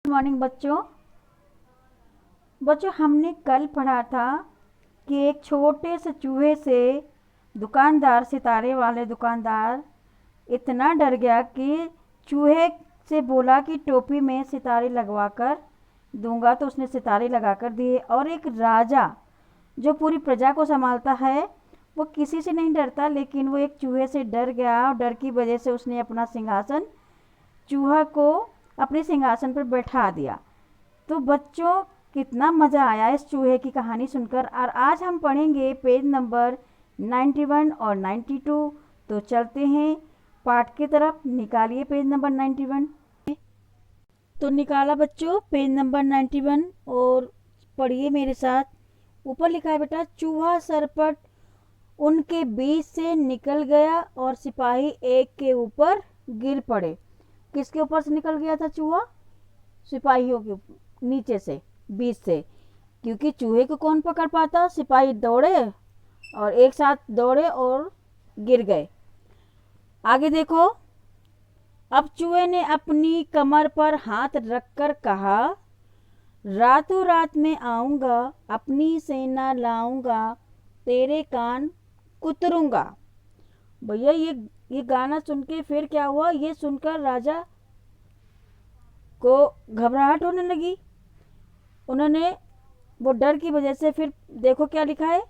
Good morning बच्चों। हमने कल पढ़ा था कि एक छोटे से चूहे से दुकानदार, सितारे वाले दुकानदार इतना डर गया कि चूहे से बोला कि टोपी में सितारे लगवा कर दूंगा, तो उसने सितारे लगा कर दिए। और एक राजा जो पूरी प्रजा को संभालता है, वो किसी से नहीं डरता, लेकिन वो एक चूहे से डर गया और डर की वजह से उसने अपना सिंहासन चूहा को अपने सिंहासन पर बैठा दिया। तो बच्चों, कितना मज़ा आया इस चूहे की कहानी सुनकर। और आज हम पढ़ेंगे पेज नंबर 91 और 92। तो चलते हैं पाठ की तरफ। निकालिए पेज नंबर 91। तो निकाला बच्चों पेज नंबर 91 और पढ़िए मेरे साथ। ऊपर लिखा है बेटा, चूहा सरपट उनके बीच से निकल गया और सिपाही एक के ऊपर गिर पड़े। किसके ऊपर से निकल गया था चूहा? सिपाहियों के नीचे से, बीच से। क्योंकि चूहे को कौन पकड़ पाता? सिपाही दौड़े और एक साथ दौड़े और गिर गए। आगे देखो। अब चूहे ने अपनी कमर पर हाथ रखकर कहा, रातों रात में आऊंगा, अपनी सेना लाऊंगा, तेरे कान कुतरूंगा। भैया ये गाना सुन के फिर क्या हुआ? ये सुनकर राजा को घबराहट होने लगी। उन्होंने वो डर की वजह से, फिर देखो क्या लिखा है।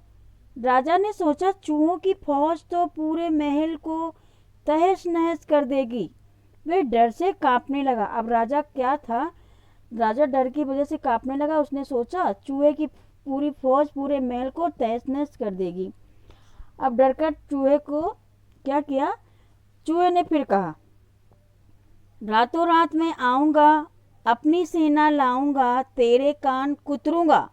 राजा ने सोचा, चूहों की फौज तो पूरे महल को तहस नहस कर देगी। वे डर से कांपने लगा। अब राजा क्या था? राजा डर की वजह से कांपने लगा। उसने सोचा चूहे की पूरी फौज पूरे महल को तहस नहस कर देगी। अब डरकर चूहे को क्या किया? चूहे ने फिर कहा, रातों रात मैं आऊंगा, अपनी सेना लाऊंगा, तेरे कान कुतरूंगा।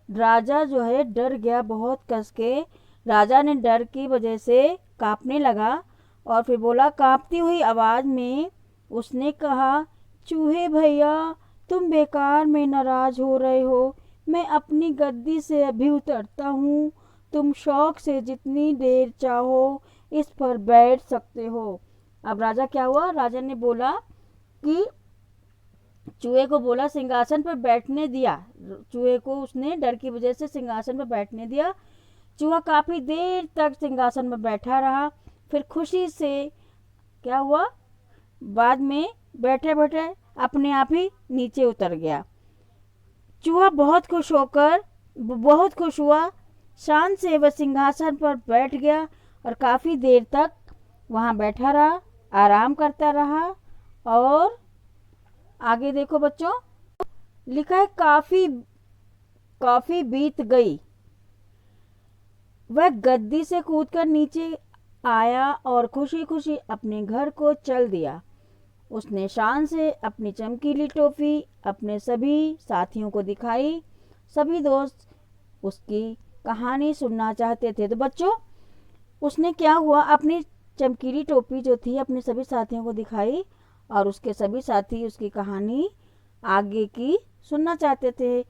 राजा जो है डर गया बहुत कस के। राजा ने डर की वजह से कांपने लगा और फिर बोला कांपती हुई आवाज में, उसने कहा, चूहे भैया, तुम बेकार में नाराज हो रहे हो। मैं अपनी गद्दी से अभी उतरता हूँ। तुम शौक से जितनी देर चाहो इस पर बैठ सकते हो। अब राजा क्या हुआ? राजा ने बोला कि चूहे को बोला सिंहासन पर बैठने दिया। चूहे को उसने डर की वजह से सिंहासन पर बैठने दिया। चूहा काफी देर तक सिंहासन पर बैठा रहा। फिर खुशी से क्या हुआ? बाद में बैठे बैठे अपने आप ही नीचे उतर गया। चूहा बहुत खुश हुआ। शान से वह सिंहासन पर बैठ गया और काफी देर तक वहां बैठा रहा, आराम करता रहा। और आगे देखो बच्चों, लिखा है काफी काफी बीत गई। वह गद्दी से कूदकर नीचे आया और खुशी खुशी अपने घर को चल दिया। उसने शान से अपनी चमकीली टोपी अपने सभी साथियों को दिखाई। सभी दोस्त उसकी कहानी सुनना चाहते थे। तो बच्चों, उसने क्या हुआ? अपनी चमकीली टोपी जो थी अपने सभी साथियों को दिखाई और उसके सभी साथी उसकी कहानी आगे की सुनना चाहते थे।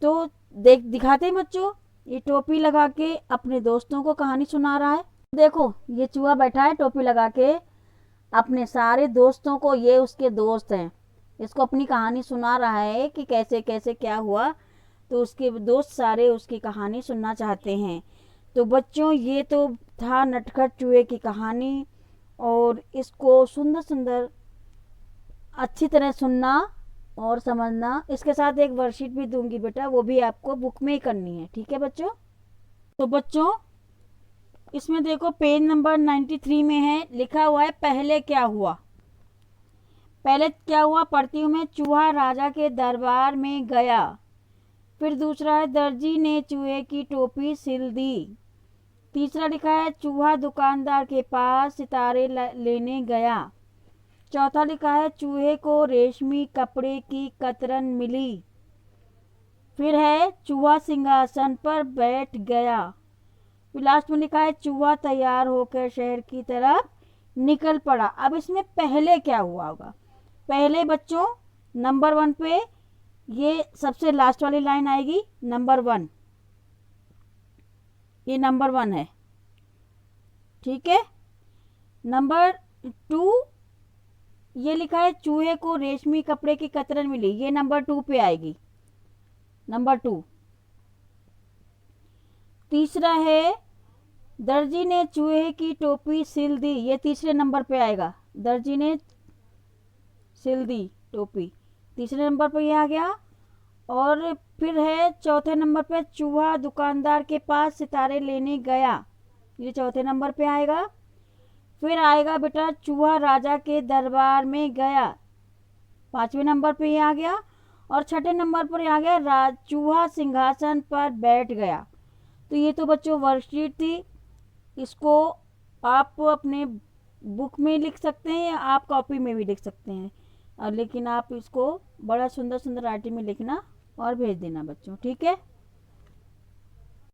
तो दिखाते हैं बच्चों, ये टोपी लगा के अपने दोस्तों को कहानी सुना रहा है। देखो, ये चूहा बैठा है टोपी लगा के अपने सारे दोस्तों को, ये उसके दोस्त हैं, इसको अपनी कहानी सुना रहा है कि कैसे कैसे क्या हुआ। तो उसके दोस्त सारे उसकी कहानी सुनना चाहते हैं। तो बच्चों, ये तो था नटखट चूहे की कहानी। और इसको सुंदर सुंदर अच्छी तरह सुनना और समझना। इसके साथ एक वर्कशीट भी दूंगी बेटा, वो भी आपको बुक में ही करनी है। ठीक है बच्चों? तो बच्चों, इसमें देखो पेज नंबर 93 में है, लिखा हुआ है पहले क्या हुआ। पहले क्या हुआ पढ़ती हूँ मैं। चूहा राजा के दरबार में गया। फिर दूसरा है, दर्जी ने चूहे की टोपी सिल दी। तीसरा लिखा है, चूहा दुकानदार के पास सितारे लेने गया। चौथा लिखा है, चूहे को रेशमी कपड़े की कतरन मिली। फिर है, चूहा सिंहासन पर बैठ गया। फिर लास्ट में लिखा है, चूहा तैयार होकर शहर की तरफ निकल पड़ा। अब इसमें पहले क्या हुआ होगा? पहले बच्चों, नंबर 1 पे ये सबसे लास्ट वाली लाइन आएगी, नंबर 1। ये नंबर 1 है, ठीक है। नंबर 2 ये लिखा है चूहे को रेशमी कपड़े की कतरन मिली, ये नंबर 2 पे आएगी, नंबर 2। तीसरा है दर्जी ने चूहे की टोपी सिल दी, ये तीसरे नंबर पे आएगा। दर्जी ने सिल दी टोपी, तीसरे नंबर पे ये आ गया। और फिर है चौथे नंबर पे चूहा दुकानदार के पास सितारे लेने गया, ये चौथे नंबर पे आएगा। फिर आएगा बेटा चूहा राजा के दरबार में गया, पांचवें नंबर पे ये आ गया। और छठे नंबर पर आ गया चूहा सिंहासन पर बैठ गया। तो ये तो बच्चों वर्कशीट थी, इसको आप अपने बुक में लिख सकते हैं या आप कॉपी में भी लिख सकते हैं, और लेकिन आप इसको बड़ा सुंदर सुंदर राइटिंग में लिखना और भेज देना बच्चों, ठीक है।